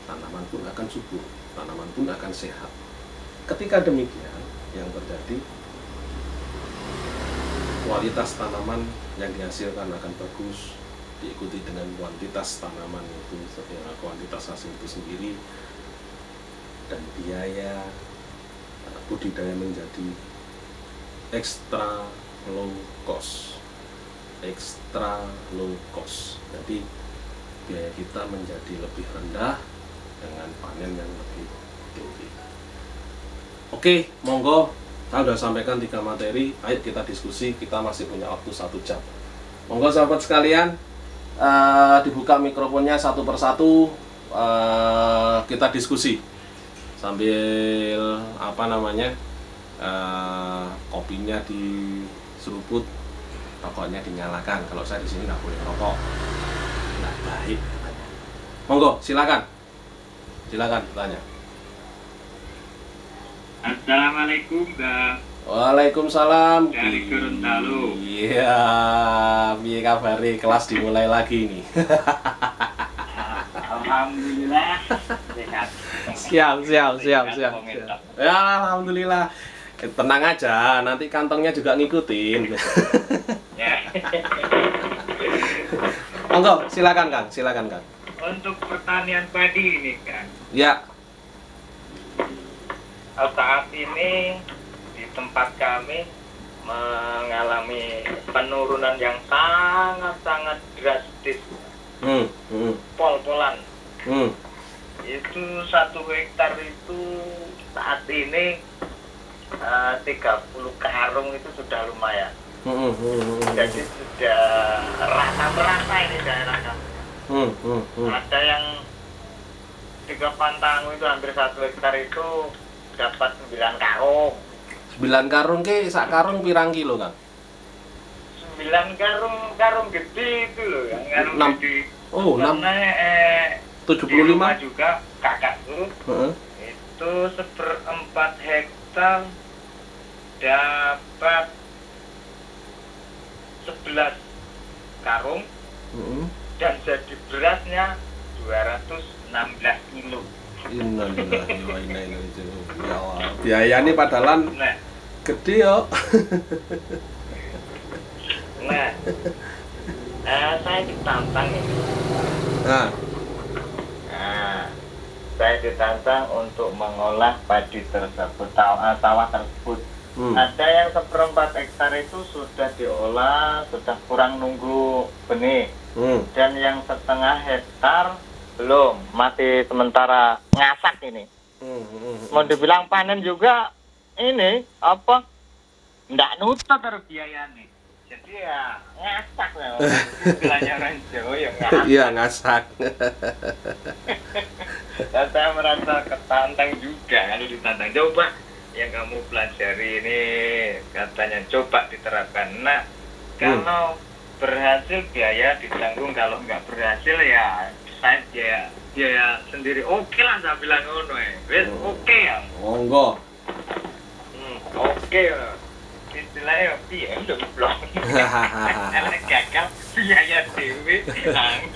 tanaman pun akan subur, tanaman pun akan sehat. Ketika demikian, yang terjadi, kualitas tanaman yang dihasilkan akan bagus, diikuti dengan kuantitas tanaman itu, kuantitas hasil itu sendiri, dan biaya budidaya menjadi extra low cost. Jadi biaya kita menjadi lebih rendah dengan panen yang lebih tinggi. Oke, monggo, saya sudah sampaikan 3 materi. Ayo kita diskusi, kita masih punya waktu 1 jam. Monggo sahabat sekalian, dibuka mikrofonnya satu persatu, kita diskusi sambil kopinya diseruput, rokoknya dinyalakan. Kalau saya di sini nggak boleh rokok, nggak baik katanya. Monggo, silakan tanya.
Assalamualaikum, Bang.
Waalaikumsalam.
Dari Gorontalo.
Iya, piye kabare? Kelas dimulai lagi nih.
Alhamdulillah sehat.
Siap. Ya, alhamdulillah. Tenang aja, nanti kantongnya juga ngikutin.
Ya.
Monggo, silakan Kang.
Untuk pertanian padi ini, Kang.
Ya.
Saat ini di tempat kami mengalami penurunan yang sangat drastis. Pol-polan. Itu 1 hektar itu saat ini 30 karung itu sudah lumayan. Jadi sudah rata-rata ini daerah kami. Ada yang 3 pantangu itu hampir 1 hektar itu dapat 9 karung.
9 karung ke sak karung pirang kilo, Kang?
9 karung gede itu loh, yang karung
6.
gede.
Oh, 6. 75
juga kakakku. Itu 1/4 hektar dapat 11 karung. Dan jadi berasnya 216 kilo.
Innalillahi wa inna ilaihi raji'un. Ya Allah, biayanya padalan gede yo.
Nah, saya ditantang ini
Nah,
saya ditantang untuk mengolah padi tersebut, sawah tersebut. Ada yang 1/4 hektar itu sudah diolah, sudah kurang nunggu benih. Dan yang 1/2 hektar belum, masih sementara ngasak ini. Mau dibilang panen juga ini apa? Nggak nutut terus biayanya. Jadi ya ngasak ya. Istilahnya orang Jawa ya ngasak.
iya ngasak.
Dan saya merasa ketantang juga kalau ditantang. Coba yang kamu pelajari ini katanya coba diterapkan. Nah, kalau berhasil biaya ditanggung, kalau nggak berhasil ya saya biaya sendiri. Oke lah saya bilang ngono wes oke ya.
Monggo.
Oke lah. Istilahnya piye nduk blok. Nek gagal biaya dhewe ditanggung.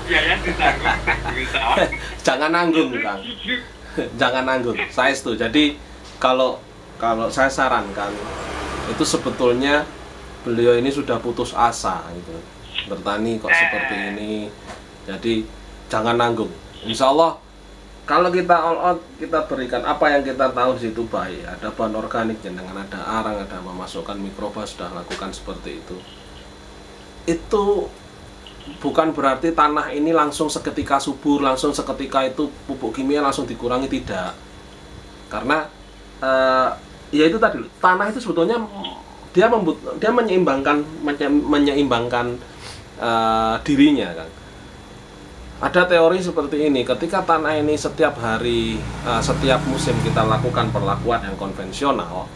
Biaya ditanggung bisa.
Jangan nanggung, Kang. Jangan nanggung. Saya setuju. Jadi kalau saya sarankan itu sebetulnya beliau ini sudah putus asa gitu. Bertani kok seperti ini. Jadi jangan nanggung. Insya Allah kalau kita all out, kita berikan apa yang kita tahu di situ baik. Ada bahan organik, dengan ada arang, ada memasukkan mikroba, sudah lakukan seperti itu. Itu bukan berarti tanah ini langsung seketika subur, langsung seketika itu pupuk kimia langsung dikurangi, tidak. Karena ya itu tadi, tanah itu sebetulnya dia menyeimbangkan dirinya, kan. Ada teori seperti ini, ketika tanah ini setiap hari, setiap musim kita lakukan perlakuan yang konvensional,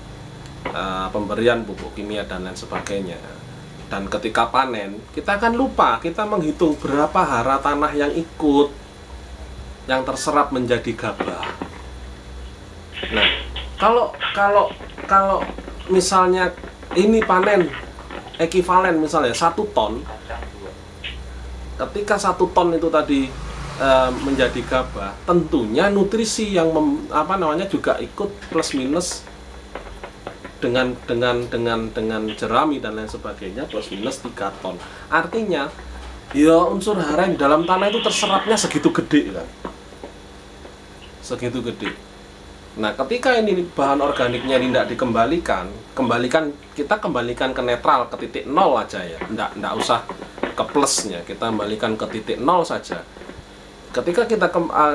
pemberian pupuk kimia dan lain sebagainya, dan ketika panen, kita akan lupa, kita menghitung berapa hara tanah yang ikut, yang terserap menjadi gabah. Nah, kalau misalnya ini panen ekivalen misalnya 1 ton, ketika 1 ton itu tadi menjadi gabah, tentunya nutrisi yang juga ikut plus minus dengan jerami dan lain sebagainya, plus minus 3 ton. Artinya ya unsur hara di dalam tanah itu terserapnya segitu gede, kan, segitu gede. Nah, ketika ini bahan organiknya ini tidak kita kembalikan ke netral, ke titik nol aja ya, tidak usah ke plusnya, kita kembalikan ke titik nol saja. Ketika kita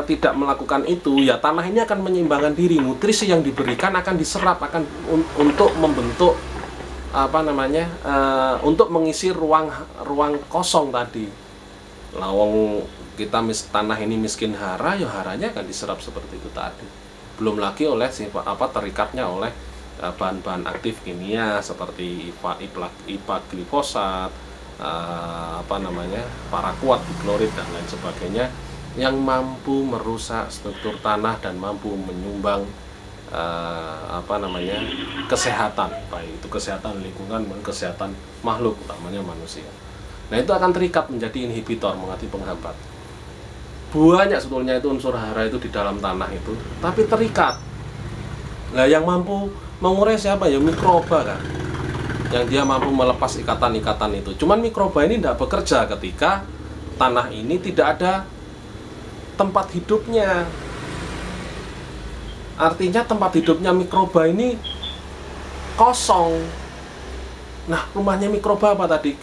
tidak melakukan itu, ya tanah ini akan menyeimbangkan diri, nutrisi yang diberikan akan diserap, untuk membentuk untuk mengisi ruang kosong tadi. Lawang kita tanah ini miskin hara, ya haranya akan diserap seperti itu tadi. Belum lagi oleh terikatnya oleh bahan-bahan aktif kimia seperti IPA glifosat, paraquat, diklorid dan lain sebagainya, yang mampu merusak struktur tanah dan mampu menyumbang kesehatan, baik itu kesehatan lingkungan maupun kesehatan makhluk, utamanya manusia. Nah, itu akan terikat menjadi inhibitor, menjadi penghambat. Banyak sebetulnya itu unsur hara itu di dalam tanah itu, tapi terikat. Nah, yang mampu mengurai siapa? Ya mikroba, kan, yang dia mampu melepas ikatan-ikatan itu. Cuman mikroba ini tidak bekerja ketika tanah ini tidak ada tempat hidupnya. Artinya tempat hidupnya mikroba ini kosong. Nah, rumahnya mikroba apa tadi?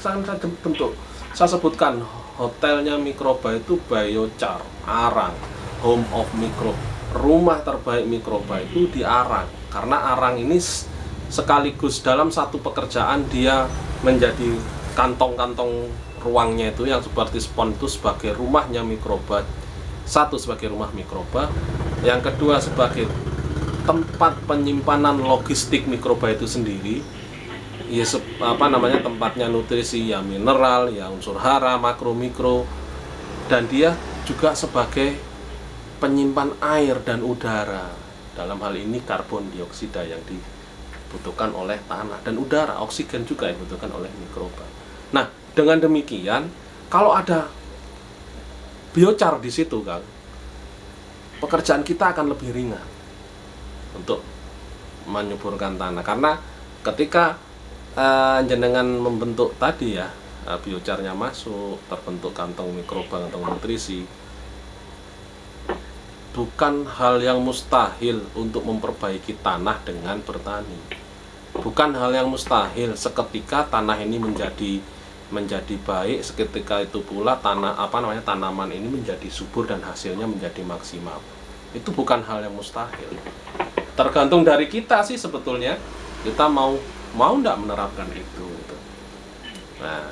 Saya sebutkan, hotelnya mikroba itu biochar, arang, home of microbe. Rumah terbaik mikroba itu di arang. Karena arang ini sekaligus dalam satu pekerjaan dia menjadi kantong-kantong ruangnya itu yang seperti spons itu sebagai rumahnya mikroba. Satu sebagai rumah mikroba, yang kedua sebagai tempat penyimpanan logistik mikroba itu sendiri. Ya tempatnya nutrisi, ya mineral, ya unsur hara, makro, mikro, dan dia juga sebagai penyimpan air dan udara. Dalam hal ini karbon dioksida yang dibutuhkan oleh tanah dan udara, oksigen juga yang dibutuhkan oleh mikroba. Nah, dengan demikian, kalau ada biochar di situ, Kang, pekerjaan kita akan lebih ringan untuk menyuburkan tanah. Karena ketika jenengan membentuk tadi ya biocarnya masuk, terbentuk kantong mikroba, kantong nutrisi. Bukan hal yang mustahil untuk memperbaiki tanah dengan bertani. Bukan hal yang mustahil seketika tanah ini menjadi baik, seketika itu pula tanaman ini menjadi subur dan hasilnya menjadi maksimal. Itu bukan hal yang mustahil. Tergantung dari kita sih sebetulnya, kita mau enggak menerapkan itu gitu. Nah,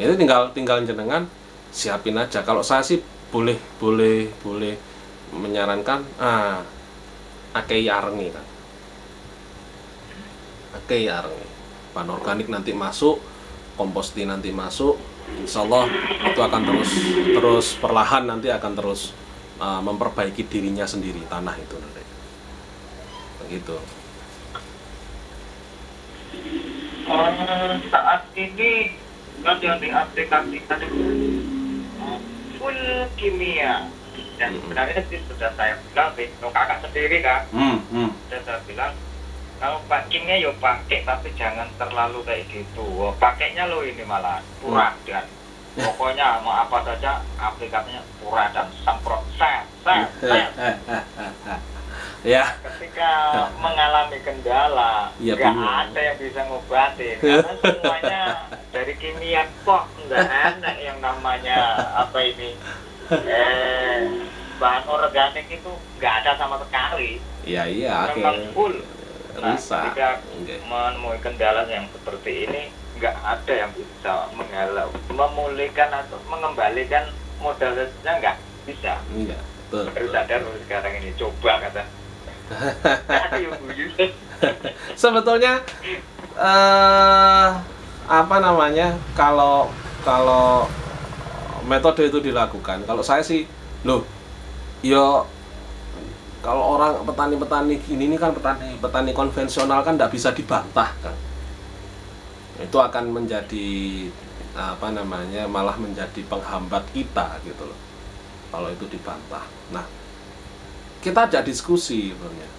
itu tinggal jenengan siapin aja. Kalau saya sih boleh menyarankan akei arengi kan. Akei arengi. Panorganik nanti masuk, komposti nanti masuk, insya Allah itu akan terus perlahan nanti akan terus memperbaiki dirinya sendiri tanah itu nanti. Begitu.
Saat ini kan yang diaplikasikan full kimia, dan sebenarnya sih sudah saya bilang, kakak sendiri kan, sudah saya bilang kalau pakainya ya pakai, tapi jangan terlalu kayak gitu. Pakainya lo ini malah Furadan. Pokoknya mau apa saja aplikasinya Furadan, semprot set.
Ya.
Ketika mengalami kendala, nggak ada yang bisa ngobatin, karena semuanya dari kimia kok, nggak enak yang namanya bahan organik itu nggak ada sama sekali.
Iya.
Memang full. Nah, ketika menemui kendala yang seperti ini, nggak ada yang bisa memulihkan atau mengembalikan modalnya, nggak bisa.
Iya, betul.
Baru sadar sekarang ini, coba kata.
Sebetulnya kalau metode itu dilakukan, kalau saya sih kalau orang petani ini kan petani konvensional kan tidak bisa dibantah kan. Itu akan menjadi malah menjadi penghambat kita gitu loh kalau itu dibantah. Nah, kita ajak diskusi sebenarnya.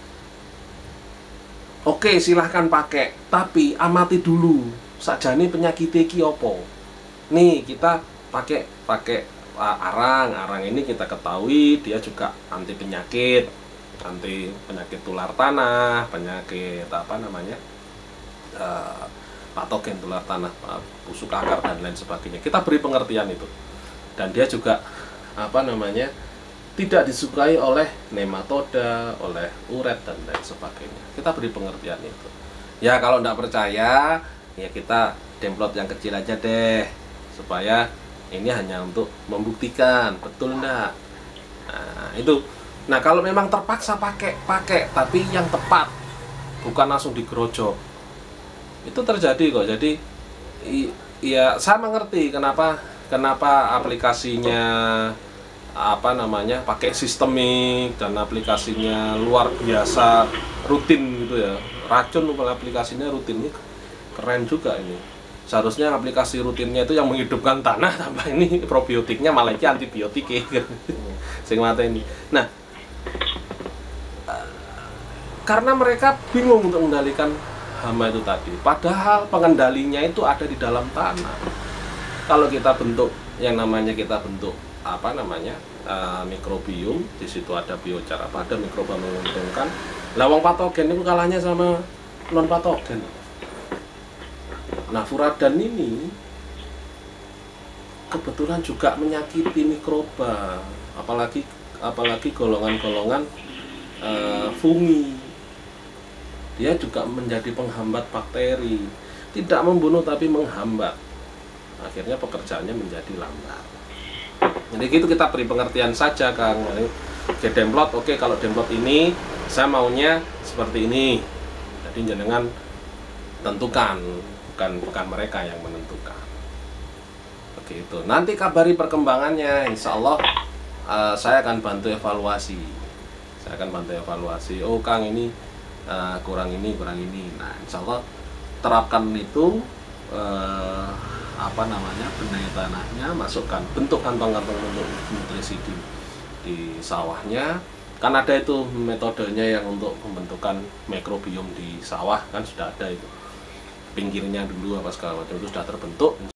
Oke, silahkan pakai, tapi amati dulu sajane penyakit iki opo. Nih, kita pakai arang ini kita ketahui dia juga anti penyakit tular tanah, penyakit patogen tular tanah, busuk akar dan lain sebagainya. Kita beri pengertian itu. Dan dia juga tidak disukai oleh nematoda, oleh uret dan lain sebagainya. Kita beri pengertian itu. Ya kalau tidak percaya, ya kita demplot yang kecil aja deh, supaya ini hanya untuk membuktikan betul enggak. Nah, itu. Nah, kalau memang terpaksa pakai, tapi yang tepat, bukan langsung digerojok. Itu terjadi kok. Jadi ya saya mengerti kenapa aplikasinya pakai sistemik dan aplikasinya luar biasa rutin gitu ya. Racun aplikasinya rutin, ini keren juga ini. Seharusnya aplikasi rutinnya itu yang menghidupkan tanah, tambah ini probiotiknya malah ini antibiotik gitu. Sing mata ini. Nah, karena mereka bingung untuk mengendalikan hama itu tadi. Padahal pengendalinya itu ada di dalam tanah. Kalau kita bentuk mikrobiom, di situ ada biocar, ada mikroba menguntungkan. Lawang patogen itu kalahnya sama non patogen. Nah, Furadan ini kebetulan juga menyakiti mikroba, apalagi golongan-golongan fungi. Dia juga menjadi penghambat bakteri, tidak membunuh tapi menghambat. Akhirnya pekerjaannya menjadi lambat. Jadi gitu kita beri pengertian saja, Kang. Oke, demplot, oke, kalau demplot ini saya maunya seperti ini. Jadi jenengan tentukan, bukan mereka yang menentukan. Begitu. Nanti kabari perkembangannya, insya Allah saya akan bantu evaluasi. Oh, Kang, ini kurang ini. Nah, insya Allah terapkan itu benahi tanahnya, masukkan bentuk kantong-kantong nutrisi di sawahnya. Kan ada itu metodenya yang untuk pembentukan mikrobiom di sawah, kan sudah ada itu. Pinggirnya dulu apa segala macam itu sudah terbentuk.